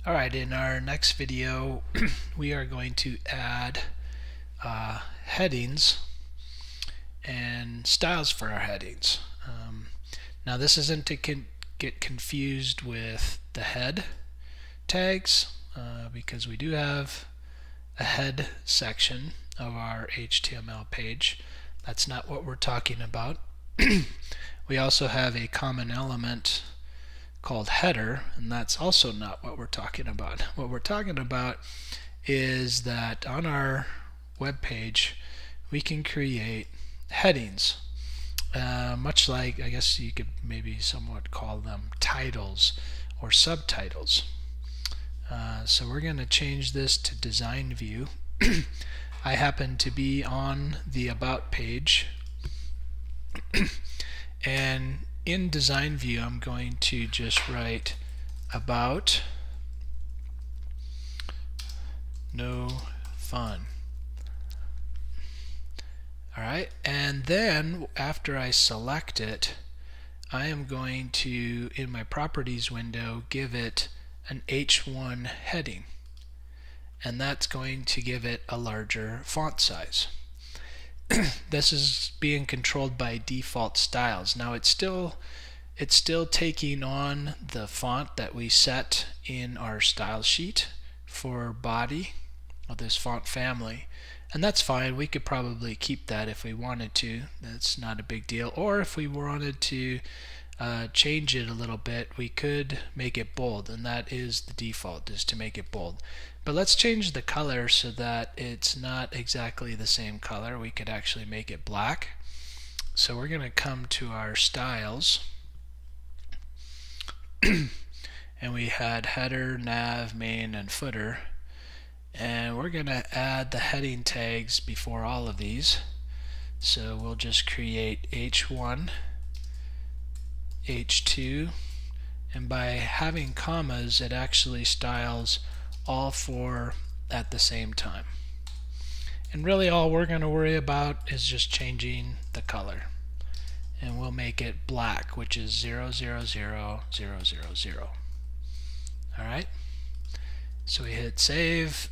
Alright, in our next video we are going to add headings and styles for our headings. Now this isn't to get confused with the head tags because we do have a head section of our HTML page. That's not what we're talking about. We also have a common element called header, and that's also not what we're talking about. What we're talking about is that on our web page we can create headings, much like, I guess you could maybe somewhat call them titles or subtitles. So we're going to change this to design view. I happen to be on the about page and in design view I'm going to just write about no fun. Alright, and then after I select it, I am going to, in my properties window, give it an H1 heading, and that's going to give it a larger font size. This is being controlled by default styles. Now it's still taking on the font that we set in our style sheet for body of this font family, and that's fine. We could probably keep that if we wanted to. That's not a big deal. Or if we wanted to change it a little bit, we could make it bold, and that is the default, is to make it bold. But let's change the color so that it's not exactly the same color. We could actually make it black. So we're going to come to our styles and we had header, nav, main, and footer, and we're going to add the heading tags before all of these. So we'll just create H1, H2, and by having commas it actually styles all four at the same time. And really all we're going to worry about is just changing the color, and we'll make it black, which is 000000. Alright, so we hit save,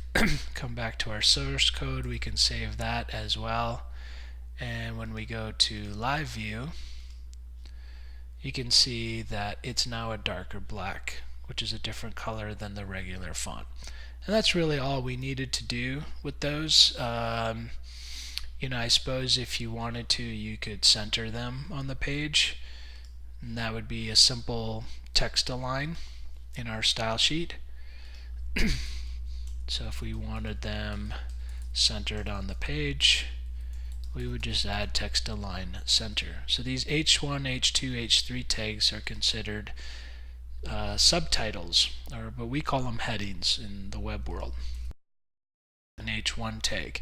come back to our source code, we can save that as well, and when we go to live view you can see that it's now a darker black, which is a different color than the regular font. And that's really all we needed to do with those. You know, I suppose if you wanted to, you could center them on the page, and that would be a simple text align in our style sheet. So if we wanted them centered on the page, we would just add text align center. So these H1, H2, H3 tags are considered subtitles, but we call them headings in the web world. An H1 tag.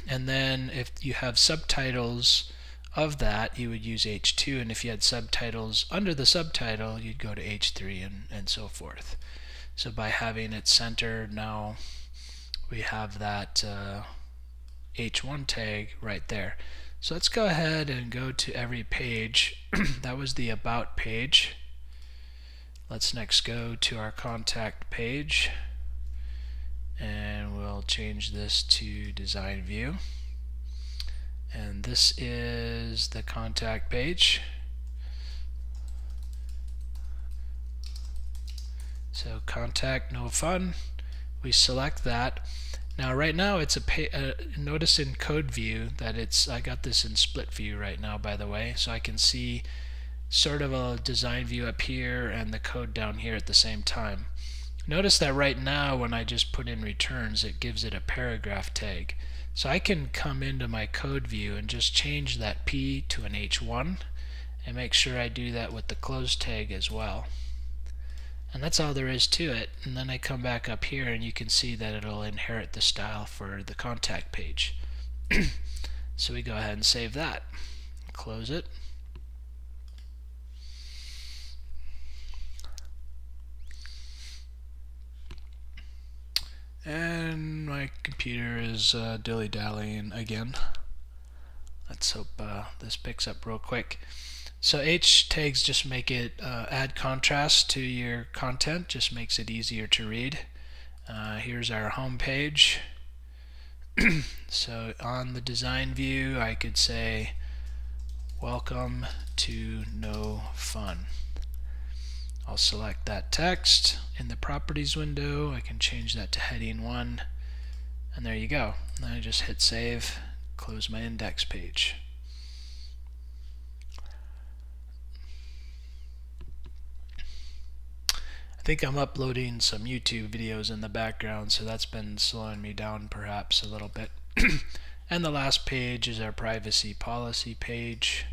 And then if you have subtitles of that, you would use H2, and if you had subtitles under the subtitle, you'd go to H3 and so forth. So by having it centered, now we have that H1 tag right there. So let's go ahead and go to every page. That was the about page. Let's next go to our contact page, and we'll change this to design view, and this is the contact page. So contact no fun, we select that. Now right now it's notice in code view that I got this in split view right now, by the way, so I can see sort of a design view up here and the code down here at the same time. Notice that right now when I just put in returns, it gives it a paragraph tag. So I can come into my code view and just change that P to an H1 and make sure I do that with the close tag as well. And that's all there is to it. And then I come back up here and you can see that it'll inherit the style for the contact page. So we go ahead and save that. Close it. And my computer is dilly-dallying again. Let's hope this picks up real quick. So H tags just make it add contrast to your content, just makes it easier to read. Here's our home page. So on the design view, I could say, welcome to No Fun. I'll select that text. In the properties window, I can change that to heading 1, and there you go. Then I just hit save, close my index page. I think I'm uploading some YouTube videos in the background, so that's been slowing me down perhaps a little bit. And the last page is our privacy policy page.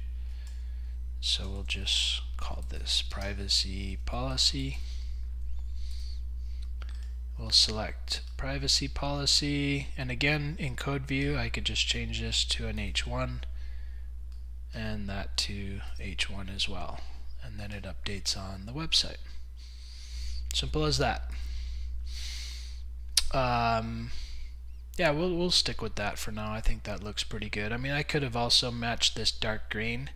So we'll just call this privacy policy. We'll select privacy policy, and again in code view I could just change this to an H1 and that to H1 as well, and then it updates on the website. Simple as that. Yeah, we'll stick with that for now. I think that looks pretty good. I mean, I could have also matched this dark green.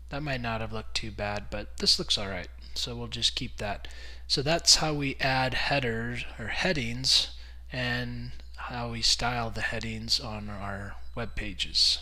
That might not have looked too bad, but this looks alright. So we'll just keep that. So that's how we add headers or headings and how we style the headings on our web pages.